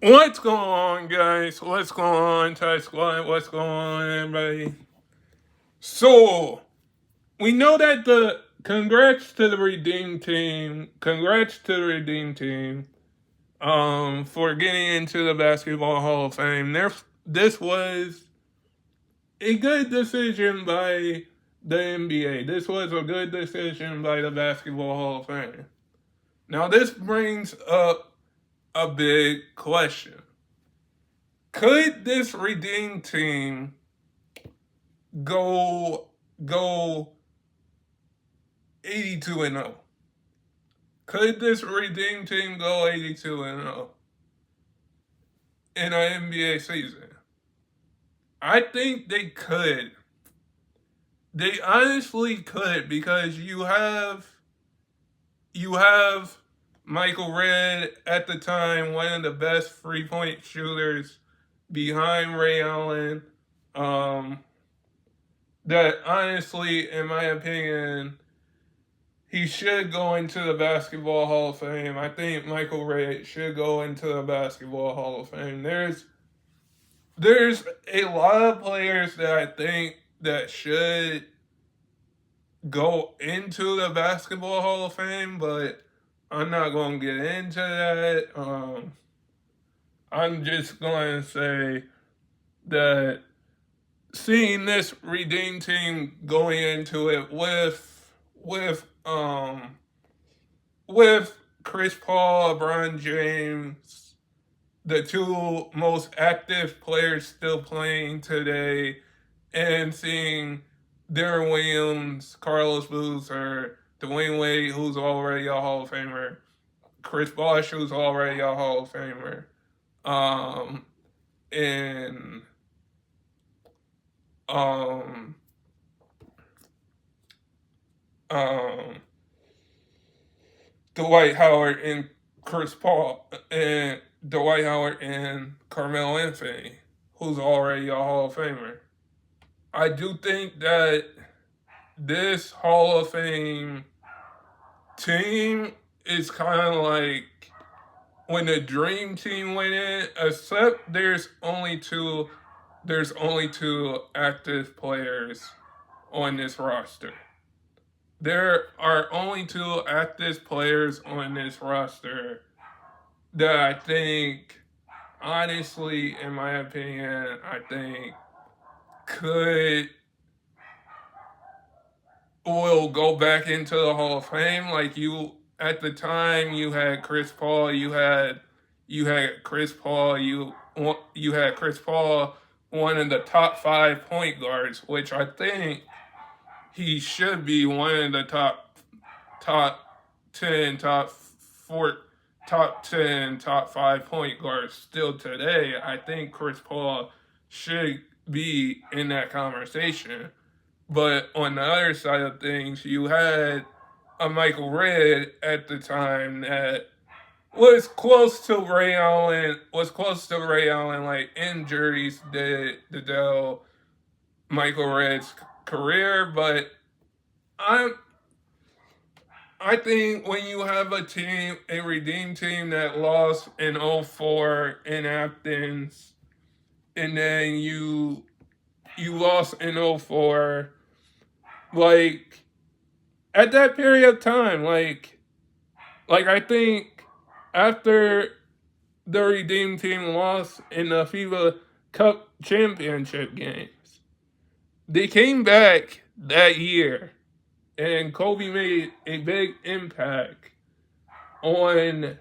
What's going on, guys? What's going on, Ty Squad? What's going on, everybody? So, we know that congrats to the Redeem team. Congrats to the Redeem team for getting into the Basketball Hall of Fame. This was a good decision by the NBA. This was a good decision by the Basketball Hall of Fame. Now, this brings up a big question. Could this Redeem team go 82-0? Could this Redeem team go 82-0 in an NBA season? I think they could. They honestly could, because you have Michael Redd at the time, one of the best 3-point shooters behind Ray Allen. That honestly, in my opinion, he should go into the Basketball Hall of Fame. I think Michael Redd should go into the Basketball Hall of Fame. There's a lot of players that I think that should go into the Basketball Hall of Fame, but I'm not going to get into that. I'm just going to say that seeing this Redeem team going into it with Chris Paul, LeBron James, the two most active players still playing today, and seeing Darren Williams, Carlos Boozer, Dwayne Wade, who's already a Hall of Famer, Chris Bosh, who's already a Hall of Famer, and um, um, Dwight Howard and Chris Paul and Dwight Howard and Carmelo Anthony, who's already a Hall of Famer. I do think that this Hall of Fame team is kind of like when the Dream Team went in, except there's only two active players on this roster. There are only two active players on this roster that I think, honestly, in my opinion, I think will go back into the Hall of Fame. Like, at the time, you had Chris Paul, you had Chris Paul, you had Chris Paul, one of the top 5 point guards, which I think he should be one of the top 10, top 10, top 5 point guards still today. I think Chris Paul should be in that conversation. But on the other side of things, you had a Michael Redd at the time that was close to Ray Allen, like injuries did derail Michael Redd's career. But I think when you have a Redeem team that lost in 04 in Athens, and then you lost in 04, like, at that period of time, like I think after the Redeem team lost in the FIBA Cup championship games, they came back that year, and Kobe made a big impact on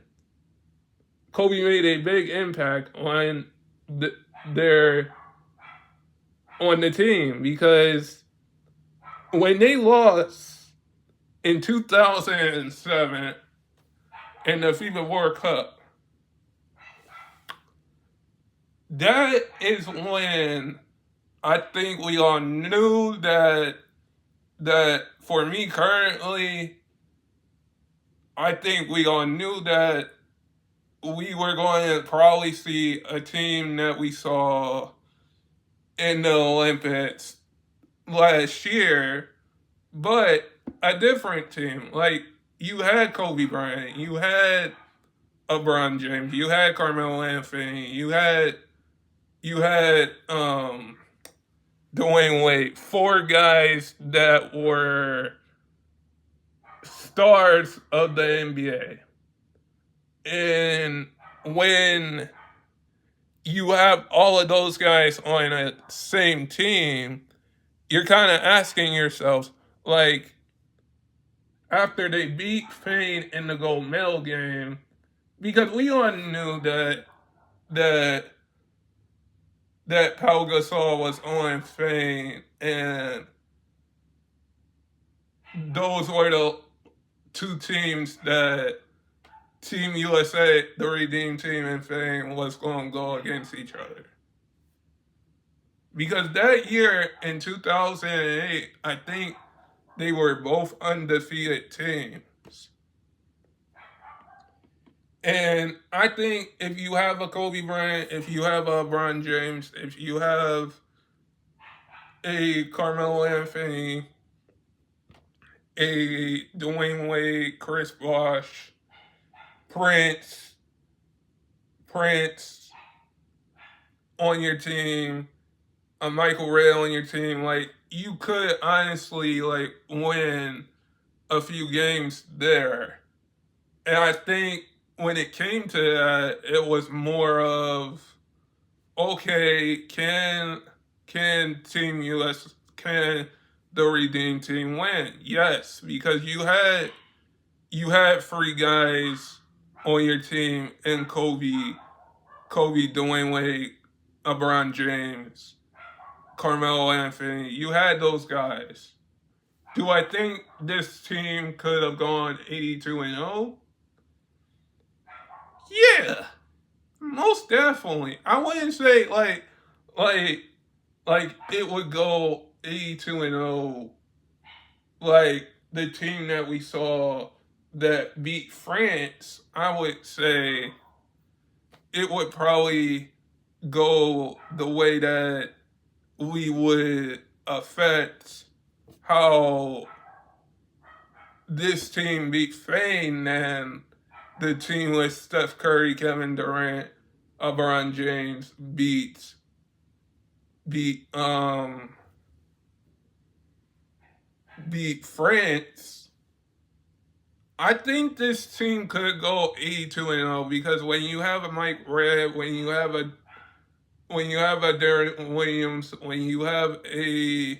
the, their on the team, because when they lost in 2007 in the FIBA World Cup, that is when I think we all knew that for me currently, I think we all knew that we were going to probably see a team that we saw in the Olympics last year, but a different team. Like, you had Kobe Bryant, you had LeBron James. You had Carmelo Anthony. You had Dwayne Wade. Four guys that were stars of the NBA. And when you have all of those guys on a same team, you're kind of asking yourselves, like, after they beat Fane in the gold medal game, because we all knew that that Pau Gasol was on Fane, and those were the two teams that Team USA, the Redeem Team, and Fame was going to go against each other. Because that year in 2008, I think they were both undefeated teams. And I think if you have a Kobe Bryant, if you have a LeBron James, if you have a Carmelo Anthony, a Dwayne Wade, Chris Bosh, Prince on your team, a Michael Ray on your team, like, you could honestly, like, win a few games there. And I think when it came to that, it was more of, okay, can Team US, can the Redeem Team win? Yes, because you had three guys on your team in Kobe, Dwayne Wade, LeBron James, Carmelo Anthony. You had those guys. Do I think this team could have gone 82-0? Yeah, most definitely. I wouldn't say like it would go 82-0 like the team that we saw that beat France. I would say it would probably go the way that we would affect how this team beat Spain and the team with Steph Curry, Kevin Durant, LeBron James beat France. I think this team could go 82-0 because when you have a Mike Red, when you have a Darren Williams, when you have a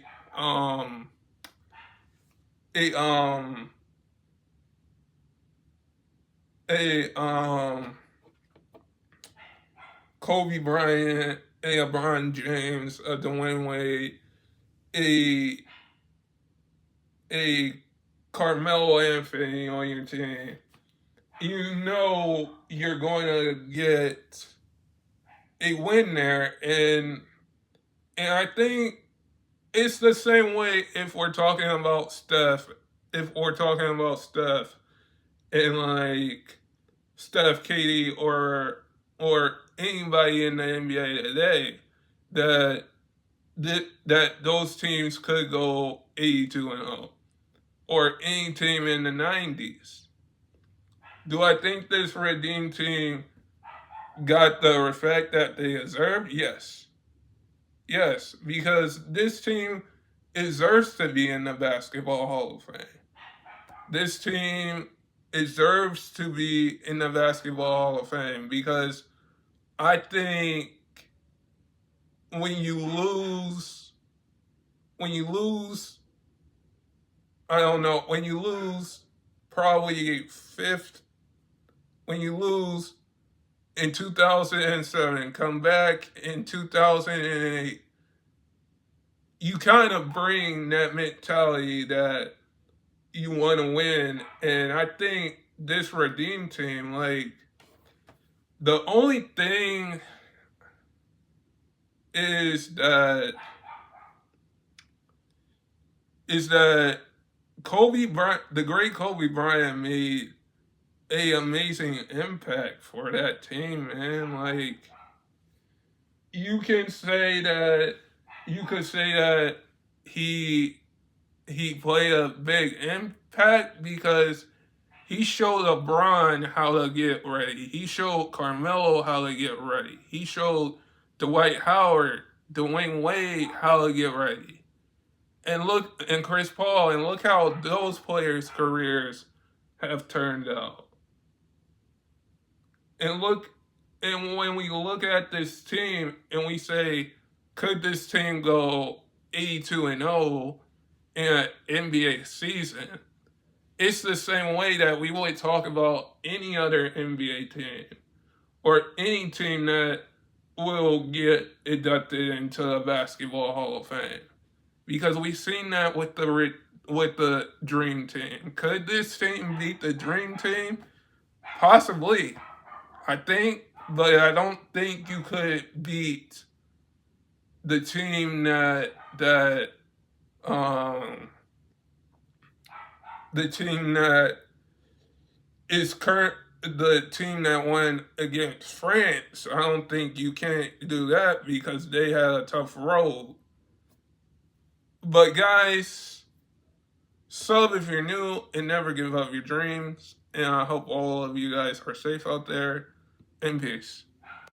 Kobe Bryant, a LeBron James, a Dwayne Wade, a Carmelo Anthony on your team, you know you're going to get a win there, and I think it's the same way if we're talking about Steph. If we're talking about Steph and like Steph, Katie, or anybody in the NBA today, that those teams could go 82-0, or any team in the 90s. Do I think this Redeem Team got the respect that they deserve? Yes. Yes, because this team deserves to be in the Basketball Hall of Fame. This team deserves to be in the Basketball Hall of Fame because I think when you lose, I don't know, when you lose probably fifth, when you lose in 2007, come back in 2008, you kind of bring that mentality that you want to win. And I think this Redeem Team, like, the only thing is that Kobe Bryant, the great Kobe Bryant, made a amazing impact for that team, man. Like, you could say that he played a big impact because He showed LeBron how to get ready. He showed Carmelo how to get ready. He showed Dwight Howard, Dwayne Wade how to get ready. And Chris Paul, and look how those players' careers have turned out. And when we look at this team and we say, could this team go 82-0 in an NBA season? It's the same way that we would talk about any other NBA team or any team that will get inducted into the Basketball Hall of Fame, because we've seen that with the Dream Team. Could this team beat the Dream Team? Possibly, I think, but I don't think you could beat the team the team that is the team that won against France. I don't think you can't do that because they had a tough road. But guys, sub if you're new and never give up your dreams. And I hope all of you guys are safe out there. And peace.